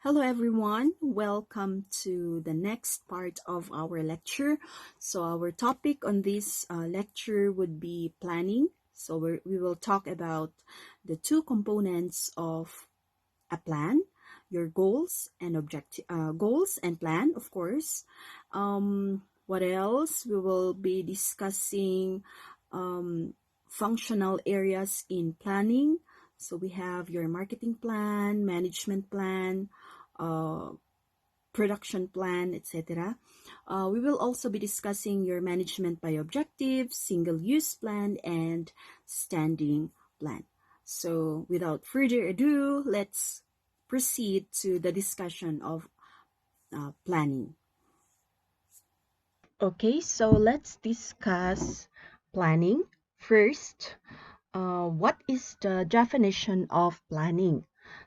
Hello everyone, welcome to the next part of our lecture. So our topic on this lecture would be planning. So we will talk about the two components of a plan, your goals and plan, of course. What else? We will be discussing functional areas in planning. So we have your marketing plan, management plan, uh, production plan, etc. We will also be discussing your management by objective, single-use plan, and standing plan. So without further ado, let's proceed to the discussion of planning. Okay, so let's discuss planning. First, what is the definition of planning?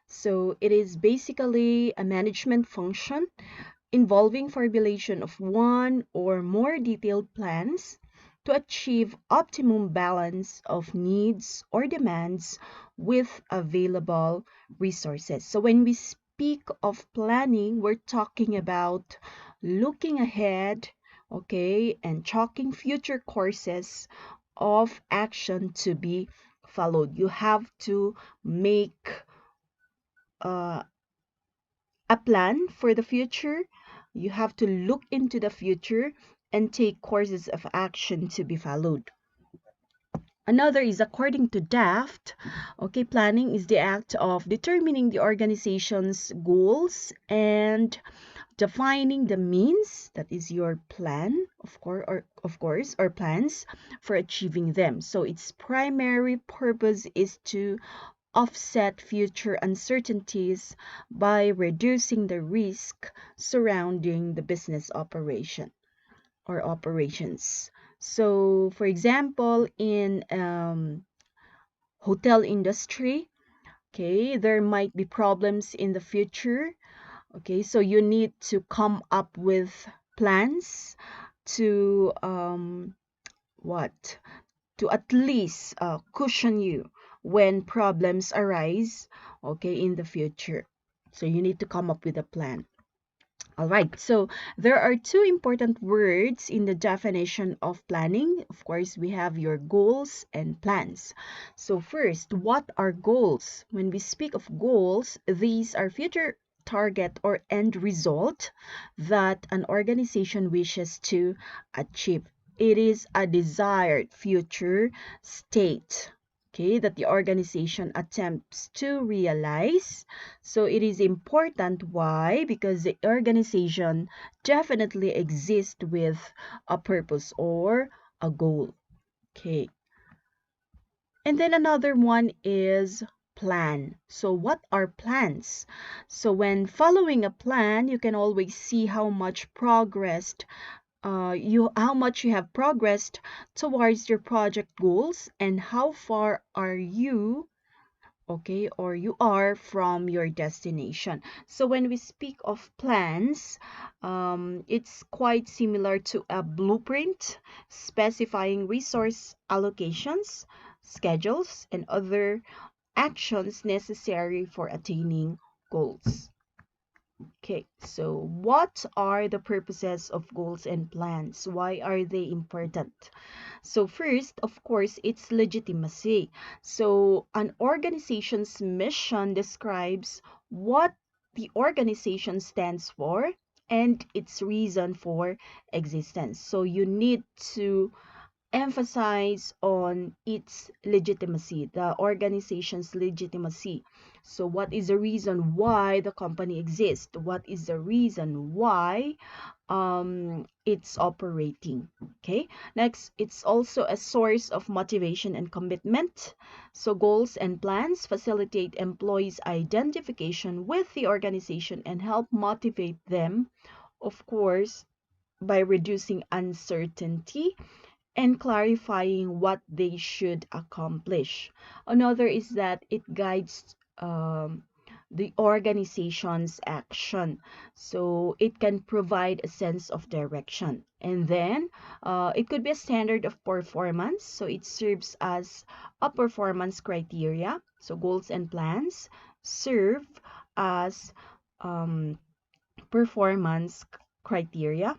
So it is basically a management function involving formulation of one or more detailed plans to achieve optimum balance of needs or demands with available resources. So when we speak of planning, we're talking about looking ahead, okay, and chalking future courses of action to be followed. You have to make uh, a plan for the future. You have to look into the future and take courses of action to be followed. Another is according to DAFT, okay, planning is the act of determining the organization's goals and defining the means, that is your plan, of course, or plans for achieving them. So its primary purpose is to offset future uncertainties by reducing the risk surrounding the business operation or operations. So, for example, in hotel industry, okay, there might be problems in the future. Okay, so you need to come up with plans to what to at least cushion you when problems arise, okay, in the future. So you need to come up with a plan. All right, so there are two important words in the definition of planning. Of course, we have your goals and plans. So first, what are goals? When we speak of goals, these are future target or end result that an organization wishes to achieve. It is a desired future state, okay, that the organization attempts to realize. So it is important. Why? Because the organization definitely exists with a purpose or a goal. Okay. And then another one is plan. So what are plans? So when following a plan, you can always see how much you have progressed towards your project goals and how far are you, okay, or you are from your destination. So when we speak of plans, it's quite similar to a blueprint specifying resource allocations, schedules, and other actions necessary for attaining goals. Okay, so what are the purposes of goals and plans? Why are they important? So first, of course, it's legitimacy. So an organization's mission describes what the organization stands for and its reason for existence. So you need to emphasize on its legitimacy, the organization's legitimacy. So what is the reason why the company exists? What is the reason why it's operating? Okay, next, it's also a source of motivation and commitment. So goals and plans facilitate employees identification with the organization and help motivate them, of course, by reducing uncertainty and clarifying what they should accomplish. Another is that it guides the organization's action. So it can provide a sense of direction. And then it could be a standard of performance. So it serves as a performance criteria. So goals and plans serve as um, performance criteria,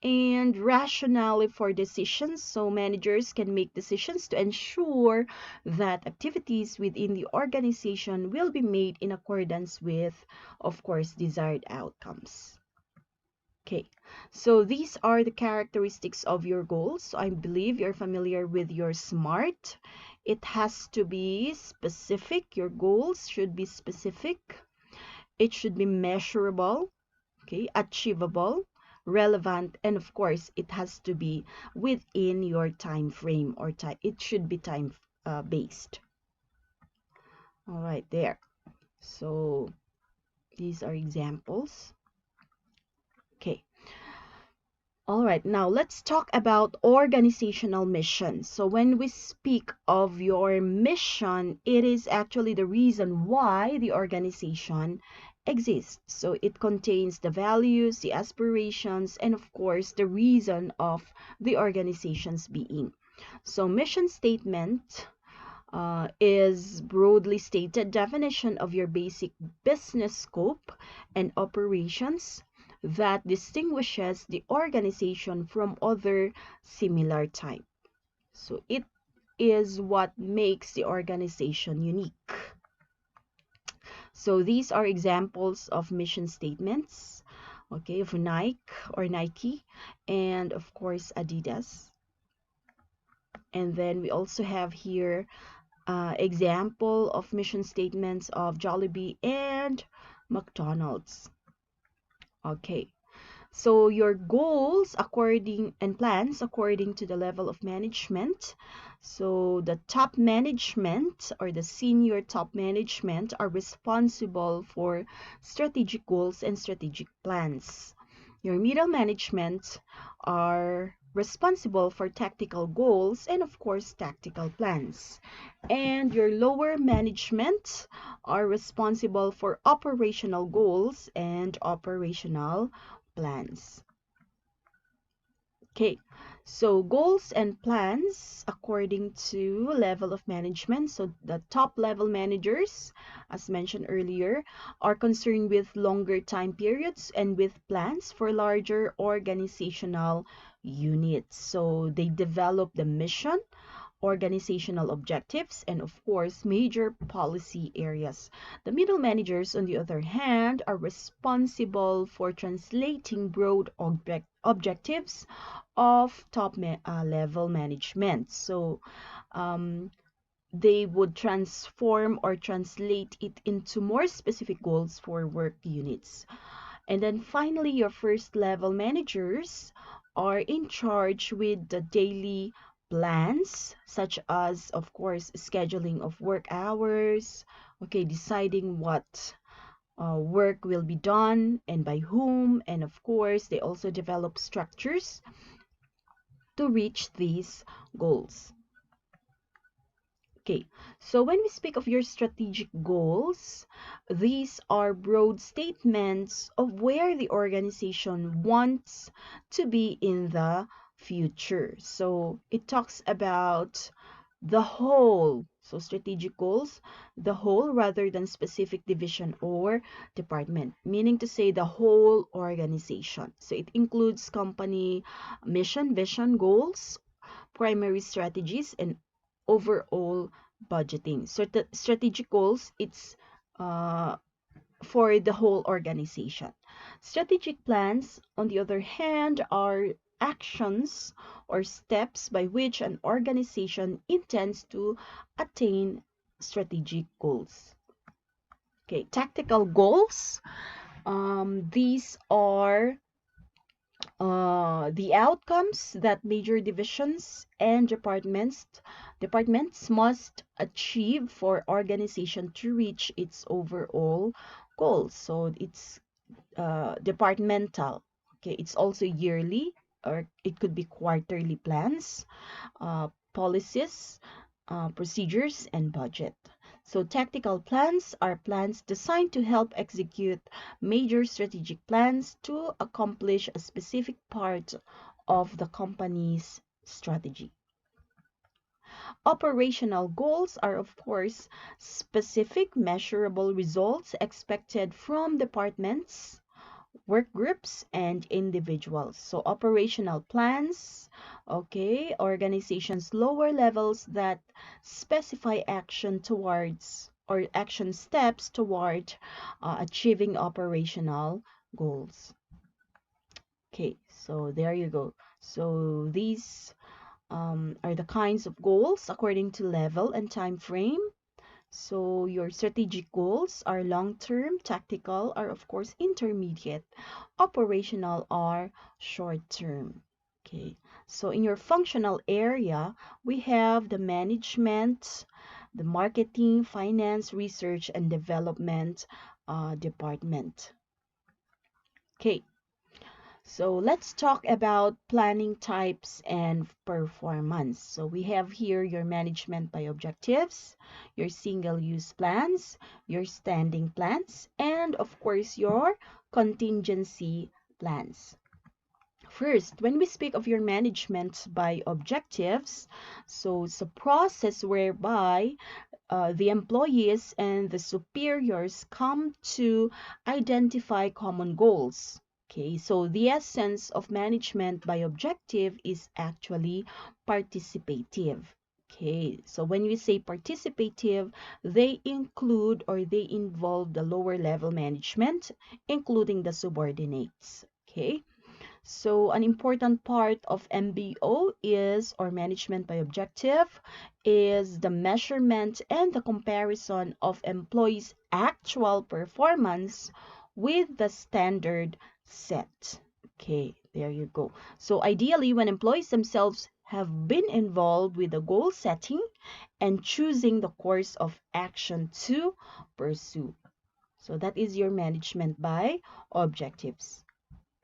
and rationale for decisions. So managers can make decisions to ensure that activities within the organization will be made in accordance with, of course, desired outcomes. Okay, so these are the characteristics of your goals. So I believe you're familiar with your SMART. It has to be specific. Your goals should be specific. It should be measurable, okay, achievable, relevant, and of course, it has to be within your time frame, or time. It should be time based. All right, there. So these are examples. Okay. All right, now let's talk about organizational mission. So when we speak of your mission, it is actually the reason why the organization exists. So it contains the values, the aspirations, and of course, the reason of the organization's being. So mission statement is broadly stated definition of your basic business scope and operations that distinguishes the organization from other similar type. So it is what makes the organization unique. So these are examples of mission statements, okay, of Nike, and of course Adidas. And then we also have here example of mission statements of Jollibee and McDonald's. Okay, so your goals according and plans according to the level of management. So the top management or the senior top management are responsible for strategic goals and strategic plans. Your middle management are responsible for tactical goals and of course tactical plans. And your lower management are responsible for operational goals and operational plans. Okay, so goals and plans according to level of management. So the top level managers, as mentioned earlier, are concerned with longer time periods and with plans for larger organizational units. So they develop the mission, organizational objectives, and of course, major policy areas. The middle managers, on the other hand, are responsible for translating broad objectives of top level management. So they would transform or translate it into more specific goals for work units. And then finally, your first level managers are in charge with the daily plans, such as, of course, scheduling of work hours, okay, deciding what work will be done and by whom, and of course, they also develop structures to reach these goals. Okay, so when we speak of your strategic goals, these are broad statements of where the organization wants to be in the future. So it talks about the whole. So strategic goals, the whole rather than specific division or department, meaning to say the whole organization. So it includes company mission, vision, goals, primary strategies, and overall budgeting. So the strategic goals, it's uh, for the whole organization. Strategic plans, on the other hand, are actions or steps by which an organization intends to attain strategic goals. Okay, tactical goals. These are the outcomes that major divisions and departments must achieve for organization to reach its overall goals. So it's departmental. Okay, it's also yearly, or it could be quarterly plans, policies, procedures, and budget. So tactical plans are plans designed to help execute major strategic plans to accomplish a specific part of the company's strategy. Operational goals are, of course, specific measurable results expected from departments, work groups, and individuals. So operational plans, okay, organizations lower levels that specify action towards or action steps toward achieving operational goals. Okay, so there you go. So these are the kinds of goals according to level and time frame. So your strategic goals are long-term, tactical are of course intermediate, operational are short-term. Okay, so in your functional area, we have the management, the marketing, finance, research, and development department. Okay, so let's talk about planning types and performance. So we have here your management by objectives, your single-use plans, your standing plans, and of course your contingency plans. First, when we speak of your management by objectives, so it's a process whereby the employees and the superiors come to identify common goals. Okay, so the essence of management by objective is actually participative. Okay, so when we say participative, they include or they involve the lower level management, including the subordinates. Okay, so an important part of MBO is, or management by objective, is the measurement and the comparison of employees' actual performance with the standard set. Okay, there you go. So ideally, when employees themselves have been involved with the goal setting and choosing the course of action to pursue. So that is your management by objectives.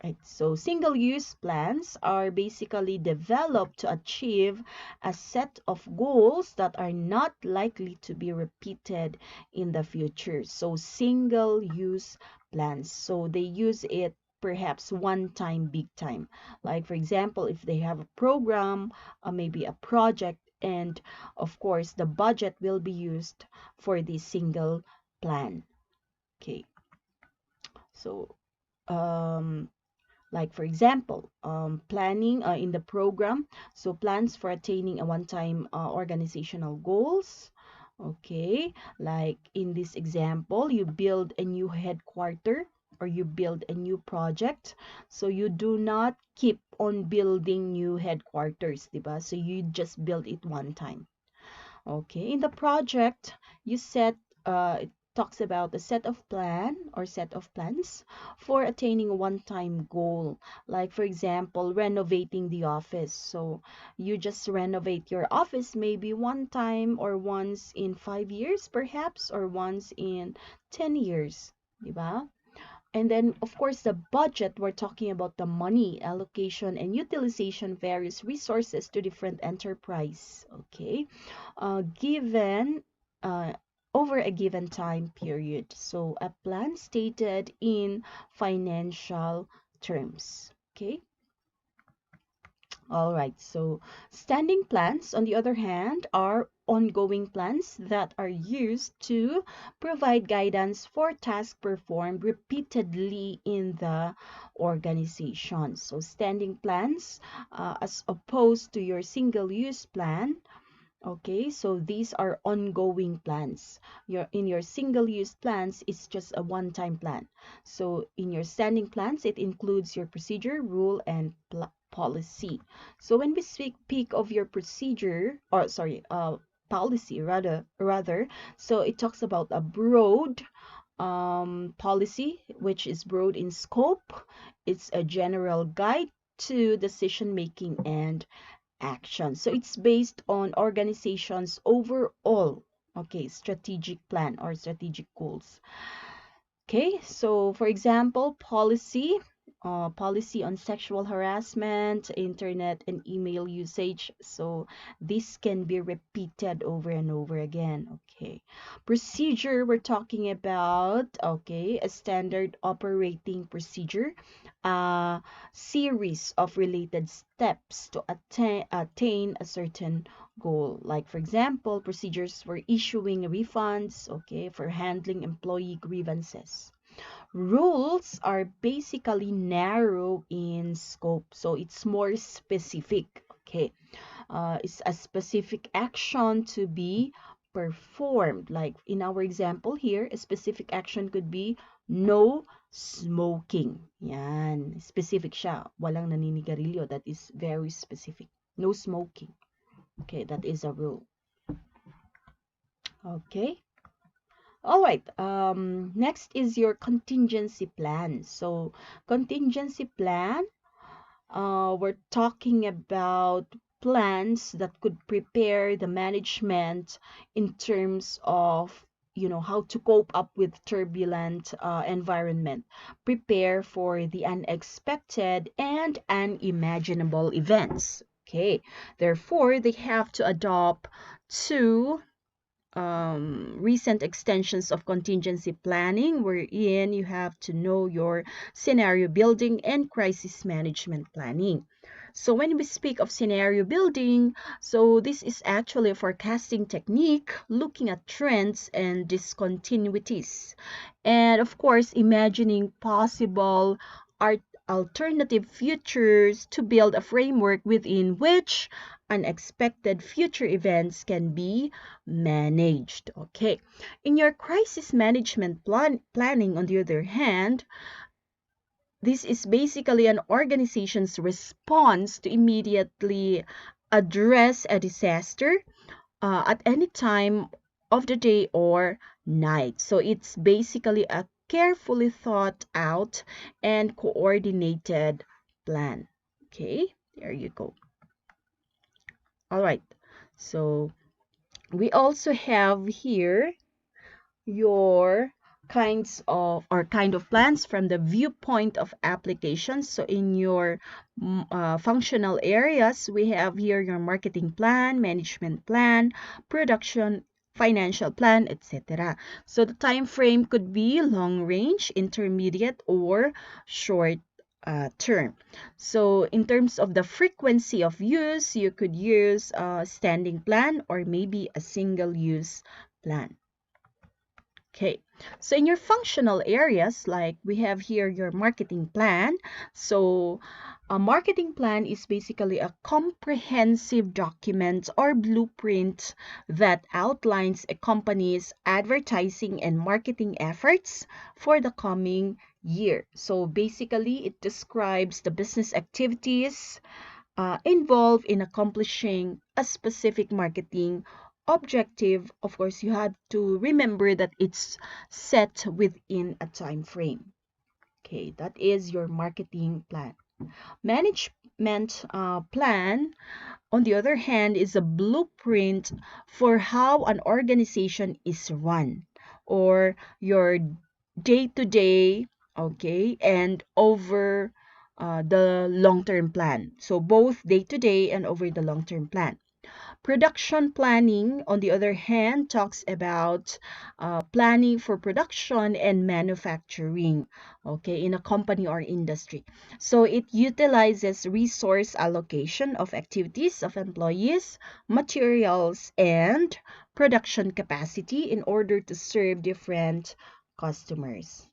Right. So single-use plans are basically developed to achieve a set of goals that are not likely to be repeated in the future. So single-use plans. So they use it perhaps one time, big time. Like for example, if they have a program, maybe a project, and of course the budget will be used for the single plan. Okay. So like for example, planning in the program, so plans for attaining a one-time organizational goals. Okay, like in this example, you build a new headquarter or you build a new project. So you do not keep on building new headquarters, diba? So you just build it one time. Okay, in the project, you set, it talks about a set of plan or set of plans for attaining a one-time goal. Like, for example, renovating the office. So you just renovate your office maybe one time or once in 5 years, perhaps, or once in 10 years. Diba? And then, of course, the budget, we're talking about the money allocation and utilization various resources to different enterprise, okay, given uh, over a given time period. So a plan stated in financial terms, okay. All right, so standing plans, on the other hand, are ongoing plans that are used to provide guidance for tasks performed repeatedly in the organization. So standing plans, as opposed to your single-use plan, okay, so these are ongoing plans. In your single-use plans, it's just a one-time plan. So in your standing plans, it includes your procedure, rule, and policy. So when we speak of your procedure, or sorry, policy rather, so it talks about a broad policy, which is broad in scope. It's a general guide to decision making and action. So it's based on organization's overall, okay, strategic plan or strategic goals. Okay, so for example, policy on sexual harassment, internet and email usage. So this can be repeated over and over again. Okay, procedure, we're talking about, okay, a standard operating procedure, a series of related steps to attain a certain goal. Like for example, procedures for issuing refunds, okay, for handling employee grievances. Rules are basically narrow in scope, so it's more specific, okay. It's a specific action to be performed. Like in our example here, a specific action could be no smoking. Yan, specific siya. Walang naninigarilyo. That is very specific. No smoking. Okay, that is a rule. Okay. All right. Next is your contingency plan. So, contingency plan, we're talking about plans that could prepare the management in terms of, how to cope up with turbulent environment, prepare for the unexpected and unimaginable events. Okay, therefore they have to adopt two recent extensions of contingency planning, wherein you have to know your scenario building and crisis management planning. So when we speak of scenario building, so this is actually a forecasting technique looking at trends and discontinuities. And of course, imagining possible art alternative futures to build a framework within which unexpected future events can be managed. Okay. In your crisis management planning, on the other hand, this is basically an organization's response to immediately address a disaster at any time of the day or night. So it's basically a carefully thought out and coordinated plan. Okay, there you go. All right. So we also have here your kind of plans from the viewpoint of applications. So in your functional areas, we have here your marketing plan, management plan, production, financial plan, etc. So the time frame could be long range, intermediate, or short term. So in terms of the frequency of use, you could use a standing plan or maybe a single use plan. Okay, so in your functional areas, like we have here your marketing plan. So a marketing plan is basically a comprehensive document or blueprint that outlines a company's advertising and marketing efforts for the coming year. So basically, it describes the business activities involved in accomplishing a specific marketing objective. Of course, you have to remember that it's set within a time frame. Okay, that is your marketing plan. Management plan, on the other hand, is a blueprint for how an organization is run, or your day-to-day, okay, and over the long-term plan. So both day-to-day and over the long-term plan. Production planning, on the other hand, talks about planning for production and manufacturing, okay, in a company or industry. So it utilizes resource allocation of activities of employees, materials, and production capacity in order to serve different customers.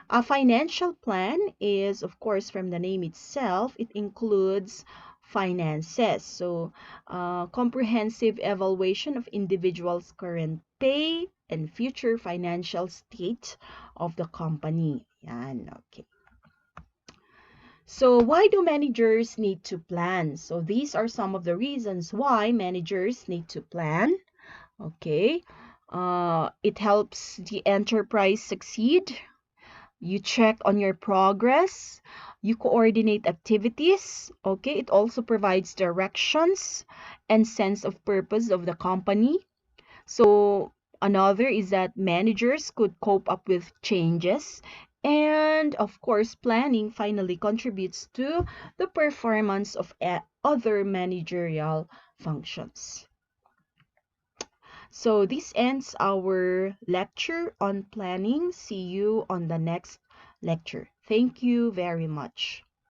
A financial plan is, of course, from the name itself, it includes finances. So, comprehensive evaluation of individuals' current pay and future financial state of the company. Yan, okay. So, why do managers need to plan? So, these are some of the reasons why managers need to plan. Okay. It helps the enterprise succeed. You check on your progress, you coordinate activities, okay? It also provides directions and sense of purpose of the company. So another is that managers could cope up with changes. And of course, planning finally contributes to the performance of other managerial functions. So this ends our lecture on planning. See you on the next lecture. Thank you very much.